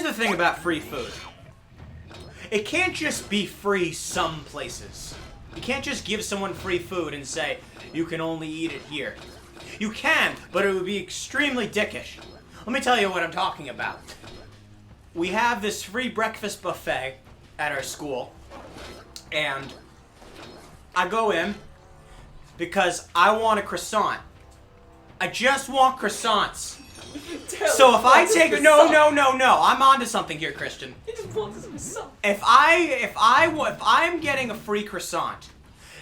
the thing about free food. It can't just be free some places. You can't just give someone free food and say, you can only eat it here. You can, but it would be extremely dickish. Let me tell you what I'm talking about. We have this free breakfast buffet at our school, and I go in because I want a croissant. I just want croissants. So if I take no, I'm onto something here, Christian. He just wants his croissant. If I'm getting a free croissant,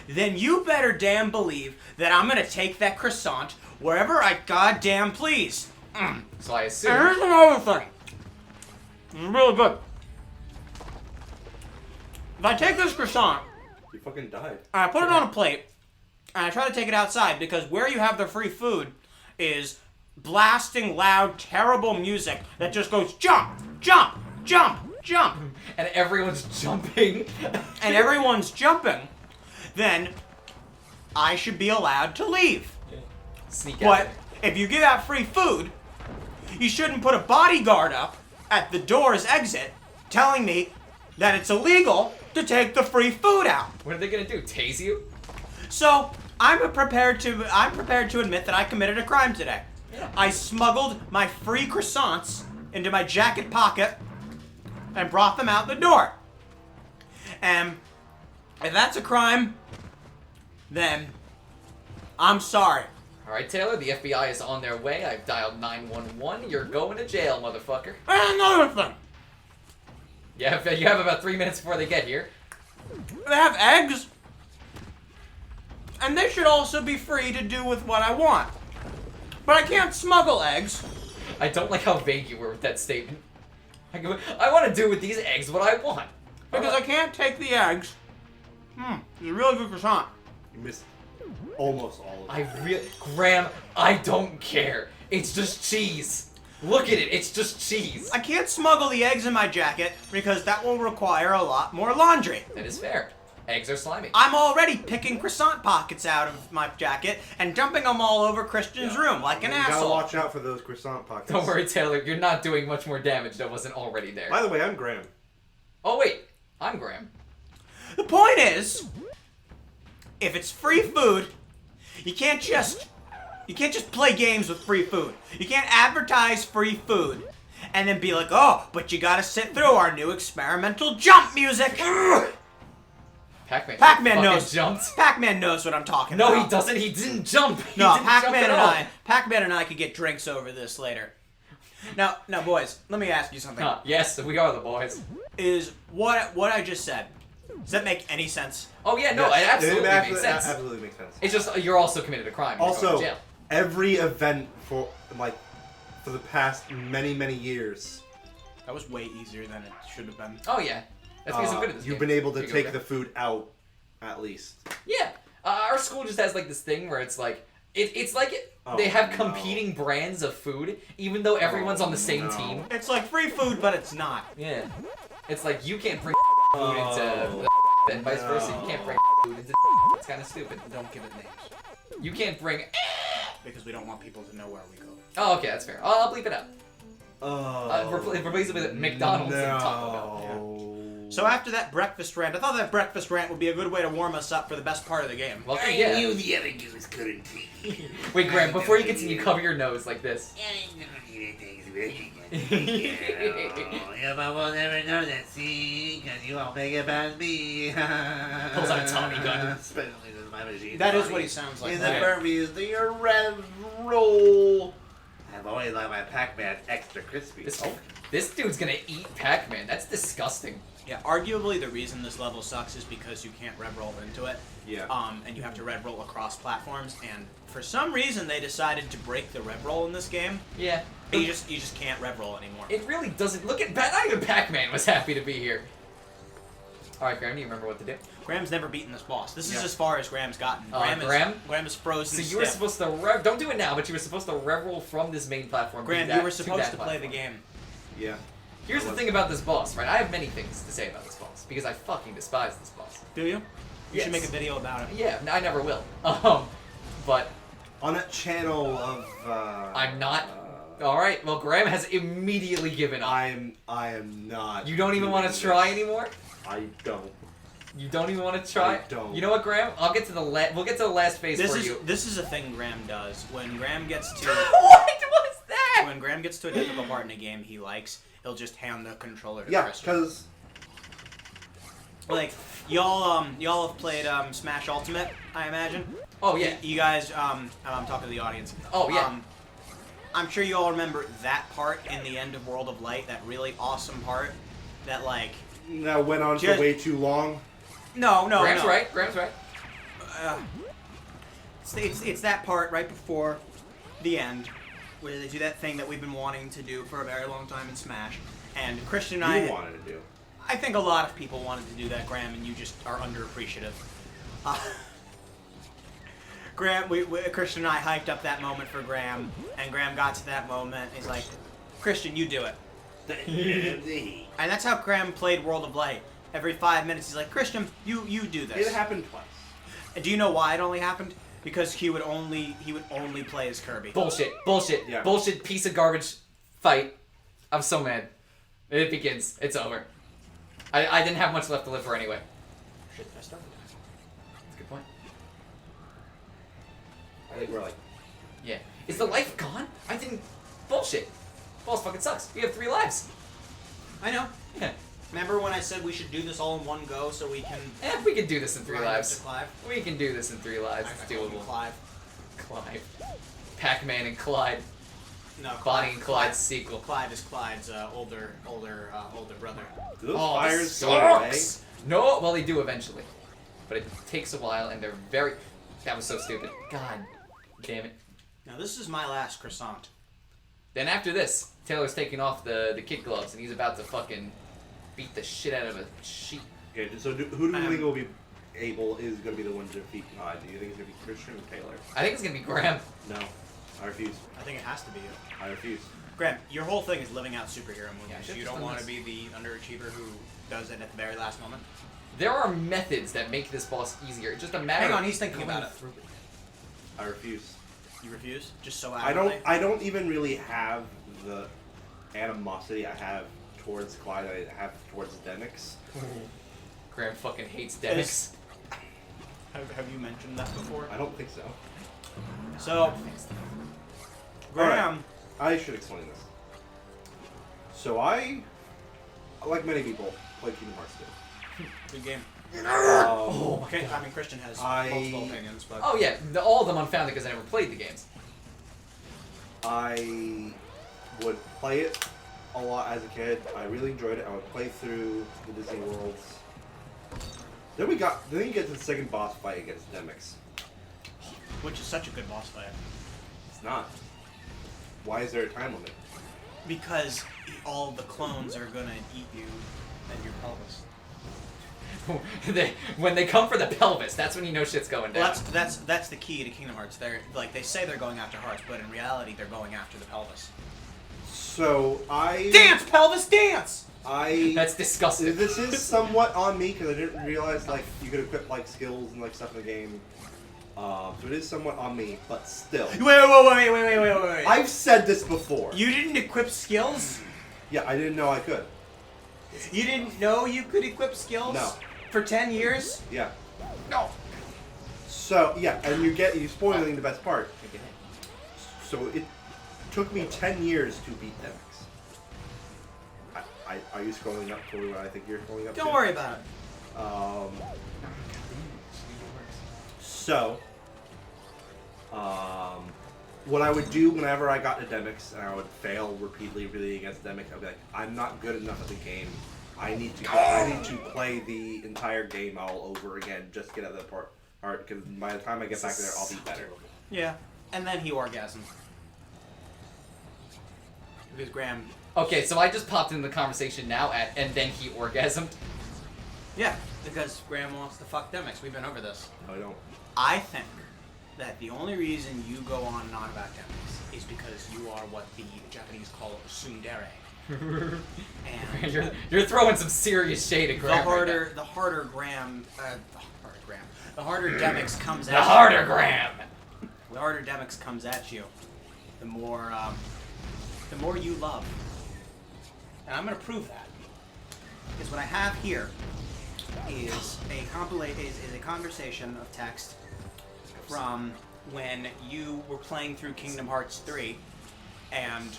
then you better damn believe that I'm gonna take that croissant wherever I goddamn please. So I assume. And here's another thing. It's really good. If I take this croissant, You fucking died. and I put it on a plate, and I try to take it outside because where you have the free food is blasting loud, terrible music that just goes jump, jump, jump, jump, And everyone's jumping. and everyone's jumping, then I should be allowed to leave. Sneak But out. if you give out free food, you shouldn't put a bodyguard up at the door's exit telling me that it's illegal to take the free food out. What are they gonna do? Tase you? So I'm prepared to admit that I committed a crime today. Yeah. I smuggled my free croissants into my jacket pocket and brought them out the door. And if that's a crime, then I'm sorry. Alright, Taylor, the FBI is on their way. I've dialed 911. You're going to jail, motherfucker. And another thing, Yeah, you have about 3 minutes before they get here. they have eggs, and they should also be free to do with what I want. But I can't smuggle eggs. I don't like how vague you were with that statement. I want to do with these eggs what I want. Because I can't take the eggs. It's a really good croissant. You missed almost all of it. Graham, I don't care. It's just cheese. Look at it. It's just cheese. I can't smuggle the eggs in my jacket because that will require a lot more laundry. That is fair. Eggs are slimy. I'm already picking croissant pockets out of my jacket and dumping them all over Christian's room like an You gotta asshole. watch out for those croissant pockets. Don't worry, Taylor. You're not doing much more damage that wasn't already there. By the way, I'm Graham. Oh, wait. I'm Graham. The point is, if it's free food, you can't just play games with free food. You can't advertise free food and then be like, oh, but you gotta sit through our new experimental jump music. Pac-Man. Pac-Man fucking knows. Jumped. Pac-Man knows what I'm talking No, about. he doesn't. He didn't jump. He No, didn't jump Pac-Man at and all. Pac-Man and I could get drinks over this later. Now, boys, let me ask you something. Yes, we are the boys. Is what I just said? Does that make any sense? Oh yeah, no, Yes, it absolutely it makes sense. absolutely makes sense. It's just you're also committed a crime. You're going Also, to jail. every event for the past many years, That was way easier than it should have been. Oh yeah, that's because I'm good at this you've game. been able to Here you go, take Graham. the food out, at least. Yeah, our school just has like this thing where it's like it's like Oh, they have no. competing brands of food, even though everyone's on the same no. team. It's like free food, but it's not. Yeah, it's like you can't bring food Oh, into and vice versa. You can't bring food into. It's kind of stupid. Don't give it names You can't bring. because we don't want people to know where we go. Oh, okay, that's fair. I'll bleep it out. Replace it with McDonald's and Taco Bell. No. So after that breakfast rant, I thought that breakfast rant would be a good way to warm us up for the best part of the game. Welcome, yeah. the other dudes couldn't take it. Wait, Graham, before you continue, cover your nose like this. Yeah, but we'll never know that, see? Because you won't make it past me. Pulls out a Tommy gun. Especially with my machine. That is what he sounds like. In the right? Burmese, do your rev roll. I've always liked my Pac-Man extra crispy. This dude's gonna eat Pac-Man. That's disgusting. Yeah, arguably the reason this level sucks is because you can't rev roll into it. Yeah. And you have to rev roll across platforms, and for some reason they decided to break the rev roll in this game. Yeah. You just can't rev roll anymore. It really doesn't. Look at not even Pac-Man was happy to be here. All right, Graham, do you remember what to do? Graham's never beaten this boss. This is Yeah. as far as Graham's gotten. Graham? Graham is frozen. So you were stiff. supposed to rev. Don't do it now, but you were supposed to rev roll from this main platform. Graham, to you were that supposed to play platform. the game. Yeah. Here's the thing about this boss, right? I have many things to say about this boss because I fucking despise this boss. Do you? You Yes. should make a video about it. Yeah, I never will. But On that channel of. I'm not. All right. Well, Graham has immediately given up. I am not. You don't even want to doing try this. anymore. I don't. You don't even want to try. I don't. You know what, Graham? I'll get to the we'll get to the last phase This for is you. this is a thing Graham does. When Graham gets to What was that? when Graham gets to a difficult part in a game he likes, he'll just hand the controller to Yeah, Christian. because Like y'all have played Smash Ultimate, I imagine. Oh yeah. You guys I'm talking to the audience. Oh yeah. I'm sure you all remember that part in the end of World of Light, that really awesome part that like that went on for Just- way too long. no. Graham's right. Graham's right. It's that part right before the end where they do that thing that we've been wanting to do for a very long time in Smash. And Christian and You I, wanted to do. I think a lot of people wanted to do that, Graham, and you just are underappreciative. Graham, Christian and I hyped up that moment for Graham, and Graham got to that moment. He's like, Christian, you do it. And that's how Graham played World of Light. Every 5 minutes, he's like, Christian, you do this. It happened twice. And do you know why it only happened? Because he would only play as Kirby. Bullshit. Yeah. Bullshit. Piece of garbage. Fight. I'm so mad. It begins. It's over. I didn't have much left to live for anyway. Shit, I started. That's a good point. I think we're like, Yeah. Is the life gone? I didn't. Bullshit. Balls fucking sucks. We have 3 lives. I know. Yeah. Remember when I said we should do this all in one go so we can... We can do this in 3 grind up lives. to Clive? We can do this in 3 lives. It's I call him doable. Clive. Clive. Pac-Man and Clyde. No, Bonnie and Clyde's sequel. Clive is Clyde's older brother. do those Oh, fires this go away? sucks. No, well they do eventually, but it takes a while, and they're very. That was so stupid. God damn it. Now this is my last croissant. Then after this, Taylor's taking off the kid gloves, and he's about to fucking beat the shit out of a sheep. Okay, so who do you think will be is going to be the one to defeat Clyde? Do you think it's going to be Christian or Taylor? I think it's gonna be Graham. No, I refuse. I think it has to be you. I refuse. Graham, your whole thing is living out superhero movies. Yeah, I should've You just don't done want to this. be the underachiever who does it at the very last moment. There are methods that make this boss easier. It's just a matter. Hang on, of he's thinking going about it. through it. I refuse. You refuse? Just so I adamantly? don't even really have the animosity I have towards Clyde. I have towards Demyx. Graham fucking hates Demyx. Have you mentioned that before? I don't think so. So, Graham, I should explain this. So I, like many people, play Kingdom Hearts 2. good game. Oh my Okay, god. I mean Christian has I- multiple opinions, but Oh yeah, all of them unfounded because I never played the games. I would play it a lot as a kid. I really enjoyed it. I would play through the Disney worlds. Then you get to the second boss fight against Demyx. which is such a good boss fight It's not. Why is there a time limit? because all the clones are gonna eat you and your pelvis. When they come for the pelvis, that's when you know shit's going down. Well, that's the key to Kingdom Hearts. They're like they say they're going after hearts, but in reality they're going after the pelvis. So I Dance, pelvis, dance. That's disgusting. This is somewhat on me because I didn't realize like you could equip like skills and like stuff in the game. So it is somewhat on me, but still. Wait. I've said this before. You didn't equip skills? Yeah, I didn't know I could. You didn't know you could equip skills? No. For 10 years? Yeah. No. So yeah, and you're spoiling the best part. So it took me 10 years to beat Demyx. Are you scrolling up to what I think you're scrolling up to? Don't worry about it. So, what I would do whenever I got to Demyx and I would fail repeatedly against Demyx, I'd be like, I'm not good enough at the game. I need to play the entire game all over again just to get out of that part. Because by the time I get back there, I'll be better. Yeah. And then he orgasmed. Because Graham... Okay, so I just popped into the conversation now and then he orgasmed. Yeah, because Graham wants to fuck Demyx. We've been over this. No, I don't. I think that the only reason you go on and on about Demyx is because you are what the Japanese call tsundere. And You're throwing some serious shade at the Graham. harder Demyx comes at The harder Graham. the harder Demyx comes at you, the more the more you love. And I'm gonna prove that. Because what I have here is a conversation of text from when you were playing through Kingdom Hearts 3, and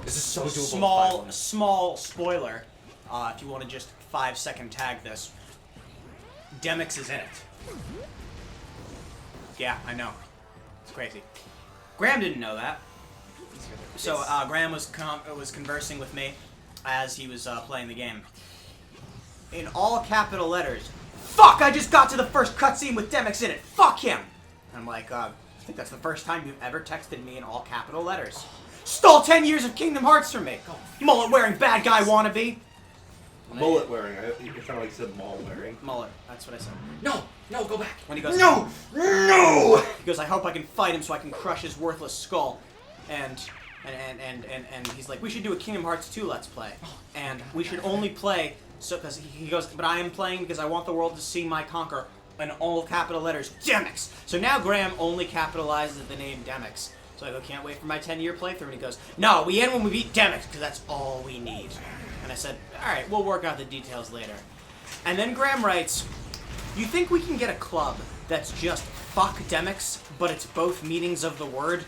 This is so doable. small spoiler. If you want to just 5-second tag this, Demyx is in it. Yeah, I know. It's crazy. Graham didn't know that. So Graham was conversing with me as he was playing the game. In all capital letters, "Fuck! I just got to the first cutscene with Demyx in it. Fuck him!" And I'm like, I think that's the first time you've ever texted me in all capital letters. Stole 10 years of Kingdom Hearts from me. Mullet wearing bad guy wannabe. Mullet wearing. It sounded like you said mall wearing. Mullet. That's what I said. No, go back. When he goes, No! He goes, "I hope I can fight him so I can crush his worthless skull." And he's like, "We should do a Kingdom Hearts 2 Let's Play. And we should only play," so, because he goes, "But I am playing because I want the world to see my conquer," in all capital letters, Demyx. So now Graham only capitalizes the name Demyx. So I go, "Can't wait for my 10-year playthrough." And he goes, "No, we end when we beat Demyx because that's all we need." And I said, "Alright, we'll work out the details later." And then Graham writes, "You think we can get a club that's just fuck Demyx, but it's both meanings of the word?"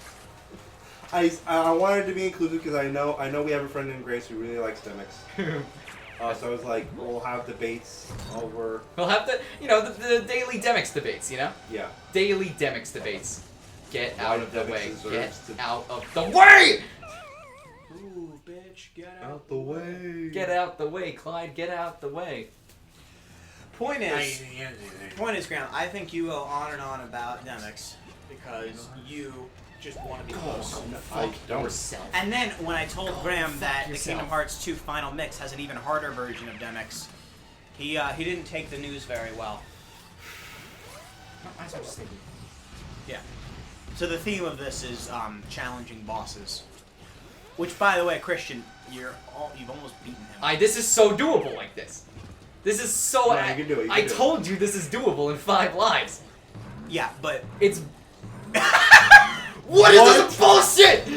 I wanted to be included because I know we have a friend named Grace who really likes Demyx. So I was like, we'll have debates over. We'll have to, the daily Demyx debates, Yeah. Daily Demyx debates. Get out of the Demyx way. deserves Get to- out of the way! Ooh, bitch, get Out the way. Get out the way, Clyde. Get out the way. Point is, Graham, I think you go on and on about Demyx because you just want to be close. I don't. Yourself. And then when I told Graham that the yourself. Kingdom Hearts 2 Final Mix has an even harder version of Demyx, he didn't take the news very well. I just think. Yeah. So the theme of this is challenging bosses. Which, by the way, Christian, you've almost beaten him. This is so doable like this. This is so. No, you can do it, you I can do it. told you this is doable in 5 lives. Yeah, but It's. What is this bullshit?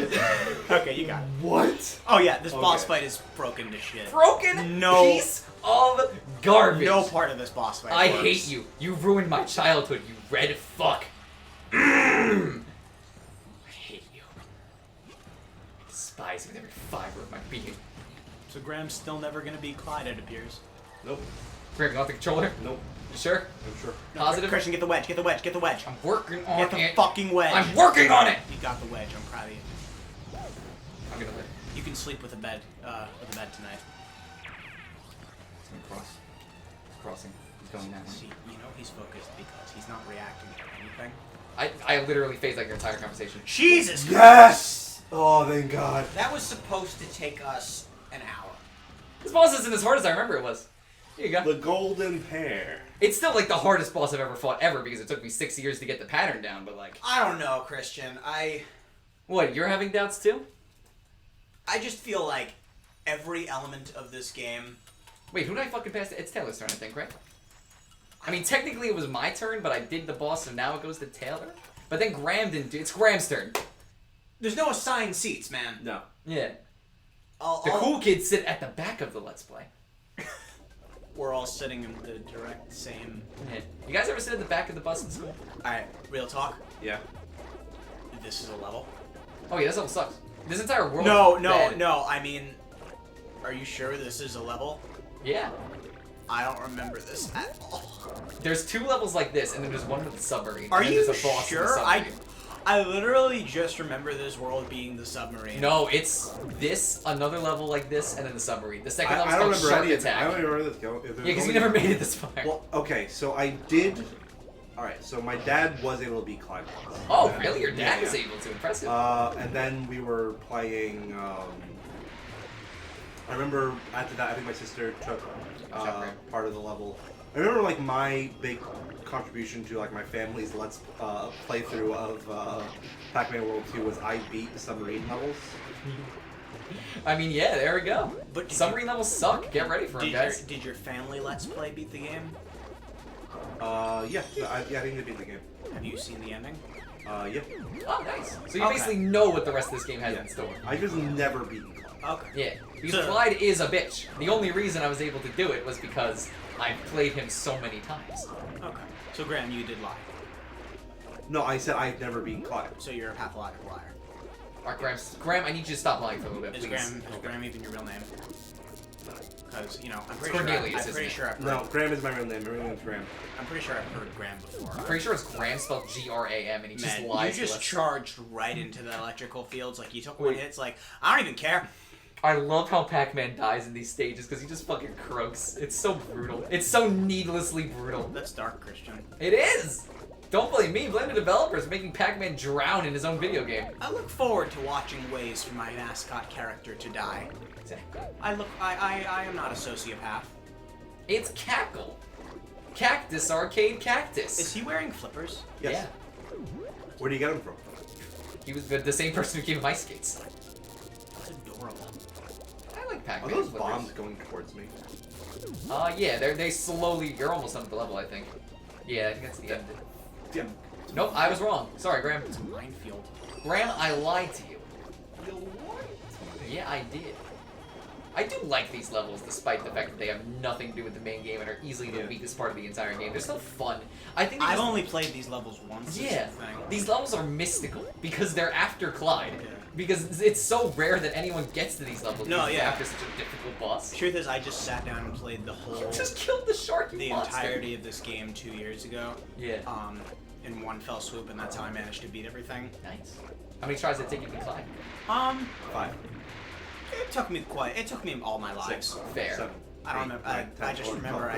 okay, you got it. What? Oh yeah, this boss Okay. fight is broken to shit. Broken No. piece of garbage. No part of this boss fight. I works. hate you. You ruined my childhood, you red fuck. I hate you. I despise you with every fiber of my being. So Graham's still never gonna beat Clyde, it appears. Nope. Graham, you want the controller? Nope. You sure? I'm sure. No, Positive? Christian, get the wedge, get the wedge, get the wedge. I'm working on Get the it. fucking wedge. I'm working on it! You got the wedge, I'm proud of you. I'm gonna live. You can sleep with a bed tonight. It's gonna cross. It's crossing. He's going that way. See, you know he's focused because he's not reacting to anything. I literally phased like your entire conversation. Jesus Christ! Yes! Oh, thank God. That was supposed to take us an hour. This boss isn't as hard as I remember it was. Here you go. The golden pair. It's still like the hardest boss I've ever fought ever because it took me 6 years to get the pattern down, but like... I don't know, Christian. What, you're having doubts too? I just feel like every element of this game... Wait, who did I fucking pass? It's Taylor's turn, I think, right? I mean, technically it was my turn, but I did the boss, so now it goes to Taylor? But then Graham didn't do... It's Graham's turn. There's no assigned seats, man. No. Yeah. All, The cool kids sit at the back of the Let's Play. We're all sitting in the direct same... Yeah. You guys ever sit at the back of the bus in school? Alright, real talk. Yeah. This is a level. Oh yeah, this level sucks. This entire world No, is bad. no. I mean, are you sure this is a level? Yeah. I don't remember this at all. There's 2 levels like this, and then there's one with the submarine. Are and then you there's a boss in the sure? submarine. I literally just remember this world being the submarine. No, it's this, another level like this, and then the submarine. The second level's I don't called remember Shark any of that. Attack. I don't even remember this. Yeah, because you never made it this far. Well, okay, so I did. Alright, so my dad was able to beat Clyde once. Oh, And- really? Your dad yeah, was yeah. able to. Impressive. And then we were playing. I remember after that, I think my sister took part of the level. I remember like my big contribution to like my family's let's playthrough of Pac-Man World 2 was I beat the submarine levels. I mean, yeah, there we go. But did Submarine levels suck. Get ready for them, guys. Did your family Let's Play beat the game? Yeah, I think they beat the game. Have you seen the ending? Yep. Oh, nice. So you Okay. basically know what the rest of this game has in store. I just never beaten Clyde. Okay. Yeah, because So- Clyde is a bitch. The only reason I was able to do it was because I played him so many times. Okay. So Graham, you did lie. No, I said I've never beaten Clyde. So you're a pathological liar. Alright, Graham, I need you to stop lying for a little bit, Is please. Graham even your real name? Because I'm It's pretty sure. Cornelius, I'm isn't pretty it? sure I've heard. No, Graham is my real name. My real name's Graham. I'm pretty sure I've heard Graham before. I'm pretty sure it's Graham spelled G-R-A-M, and he just Man, lies you to just us. charged right into the electrical fields. Like you took one Wait. hit. It's like I don't even care. I love how Pac-Man dies in these stages because he just fucking croaks. It's so brutal. It's so needlessly brutal. That's dark, Christian. It is! Don't blame me, blame the developers for making Pac-Man drown in his own video game. I look forward to watching ways for my mascot character to die. Exactly. I am not a sociopath. It's Cackle. Cactus Arcade Cactus. Is he wearing flippers? Yes. Yeah. Where do you get him from? He was the same person who gave him ice skates. That's adorable. I like Are Pac-Man. those flippers. bombs going towards me? Yeah, they slowly. You're almost on the level, I think. Yeah, I think that's the end. Yeah. Nope, I was wrong. Sorry, Graham. It's a minefield. Graham, I lied to you. Yeah, I did. I do like these levels, despite the fact that they have nothing to do with the main game and are easily the Yeah. weakest part of the entire game. They're so fun. I think. they I've just- only played these levels once. is Yeah, the thing. these levels are mystical because they're after Clyde. Yeah. Because it's so rare that anyone gets to these levels. No, because they're yeah. after such a difficult boss. Truth is, I just sat down and played the whole, You just killed the shark, you the monster. entirety of this game 2 years ago. Yeah. In one fell swoop, and that's how I managed to beat everything. Nice. How many tries did it take you to Clyde? 5. It took me all my lives. 6. Fair. 7. I don't remember. I just remember.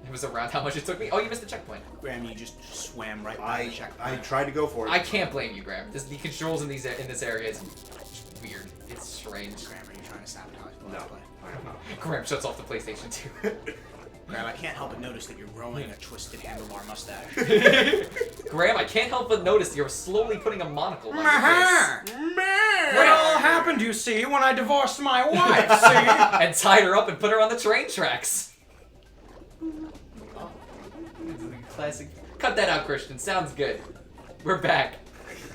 It was around how much it took me. Oh, you missed the checkpoint. Graham, you just swam right by the I checkpoint. tried to go for it. I can't blame you, Graham. The controls in this area is just weird. It's strange. Graham, are you trying to sabotage the No, Let's Play? I am not. Graham shuts off the PlayStation 2. Graham, I can't help but notice that you're growing a twisted handlebar mustache. Graham, I can't help but notice you're slowly putting a monocle on your face. What all happened, you see, when I divorced my wife, see? And tied her up and put her on the train tracks. Classic. Cut that out, Christian. Sounds good. We're back.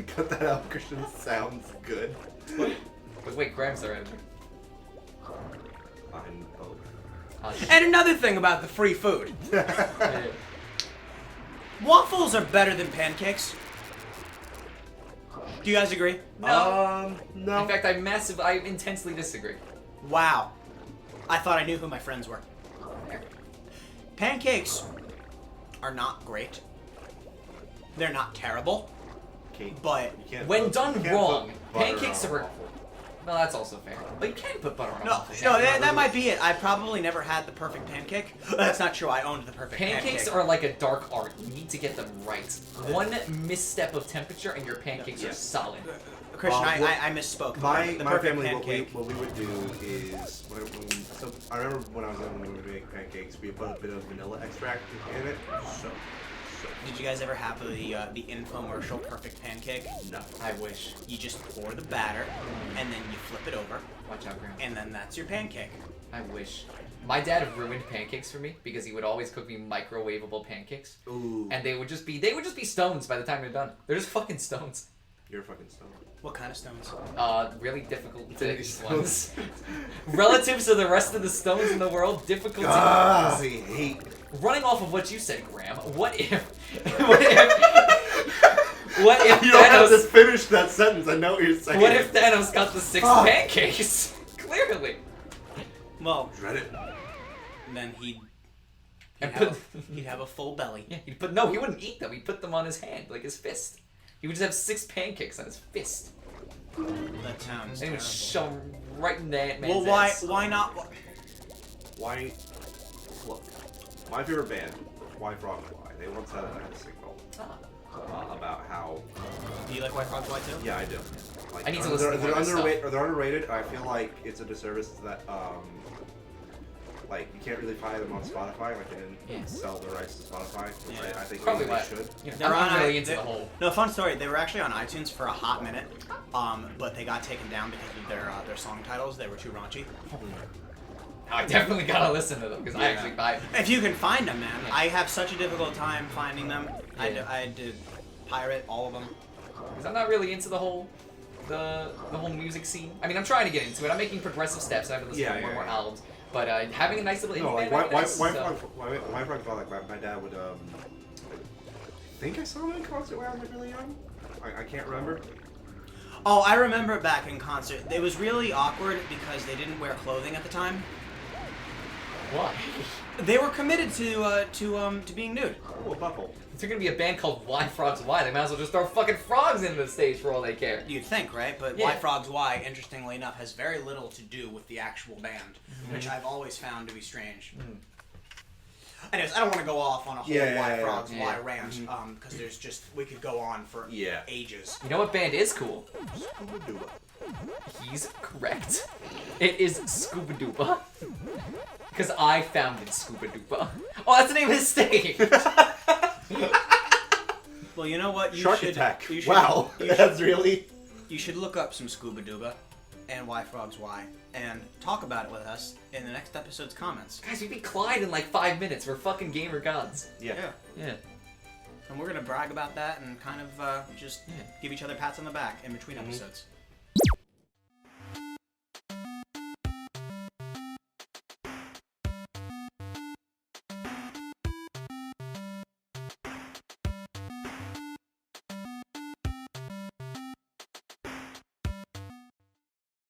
Cut that out, Christian. Sounds good. But wait, Graham's already. I'm And another thing about the free food. Yeah. Waffles are better than pancakes. Do you guys agree? No. In fact, I intensely disagree. Wow. I thought I knew who my friends were. Pancakes are not great. They're not terrible. Kate, But you can't When put- done you can't wrong, put butter pancakes on a are. waffle. No, that's also fair. But you can put butter on a no, waffle. that might be it. I probably never had the perfect pancake. That's not true. I owned the perfect Pancakes pancake. are like a dark art. You need to get them right. One misstep of temperature and your pancakes Yeah. are solid. Christian, well, I misspoke. My the my perfect family, pancake. what we would do is so I remember when I was young when we would make pancakes, we put a bit of vanilla extract in it. So Did you guys ever have the infomercial perfect pancake? no. I wish. You just pour the batter, and then you flip it over, Watch out, Graham. and then that's your pancake. I wish. My dad ruined pancakes for me because he would always cook me microwavable pancakes, Ooh, and they would just be stones by the time they're done. They're just fucking stones. you're a fucking stone. What kind of stones? Really difficult to Infinity eat ones. Relative to the rest of the stones in the world, difficult to Ah, I eat. hate. Running off of what you said, Graham, what if what if You don't have to Thanos finish that sentence. I know what you're saying. what if Thanos got the 6 Fuck. pancakes? Clearly. Well, Dread it. then he'd And have, he'd have a full belly. Yeah, he wouldn't eat them. He'd put them on his hand, like his fist. He would just have 6 pancakes on his fist. That sounds And he would terrible. shove 'em right in the Ant-Man's Well, why ass. not? Why? Look, my favorite band, Why Frog Fly. They once had a single Ah. about how. Do you like White Frog Fly too? Yeah, I do. Like, I need to listen to they're more of their underrated. Or they're underrated. I feel like it's a disservice that like you can't really find them on Spotify. Like they didn't Yeah. sell the rights to Spotify. Yeah. I think Probably they why. should. You know, They're I'm on really I- into they- the whole. No, fun story. They were actually on iTunes for a hot minute, but they got taken down because of their song titles. They were too raunchy. I definitely gotta listen to them because I Yeah. actually buy. If you can find them, man. Yeah. I have such a difficult time finding them. I Yeah. had to pirate all of them. Because I'm not really into the whole music scene. I mean, I'm trying to get into it. I'm making progressive steps. I've been listening to more and more albums. But having a nice little No, indie like band, why so- Frog like my dad would I think I saw him in concert when I was like really young. I can't remember. Oh, I remember back in concert. It was really awkward because they didn't wear clothing at the time. Why? They were committed to being nude. Oh, a butthole. If they're gonna be a band called Why Frogs Why, they might as well just throw fucking frogs into the stage for all they care. You'd think, right? But Yeah. Why Frogs Why, interestingly enough, has very little to do with the actual band, which I've always found to be strange. Anyways, I don't want to go off on a whole Why Frogs Why rant, because there's just, we could go on for ages. You know what band is cool? Scuba Dooba. He's correct. It is Scuba Dooba. Because I founded Scuba Dooba. Oh, that's the name of his stage! Well, you know what? Shark Attack. You should, Wow, that's really. You should look up some Scuba Dooba and Why Frogs Why, and talk about it with us in the next episode's comments. Guys, we beat Clyde in like 5 minutes. We're fucking gamer gods. Yeah. Yeah. And we're gonna brag about that and kind of just give each other pats on the back in between episodes.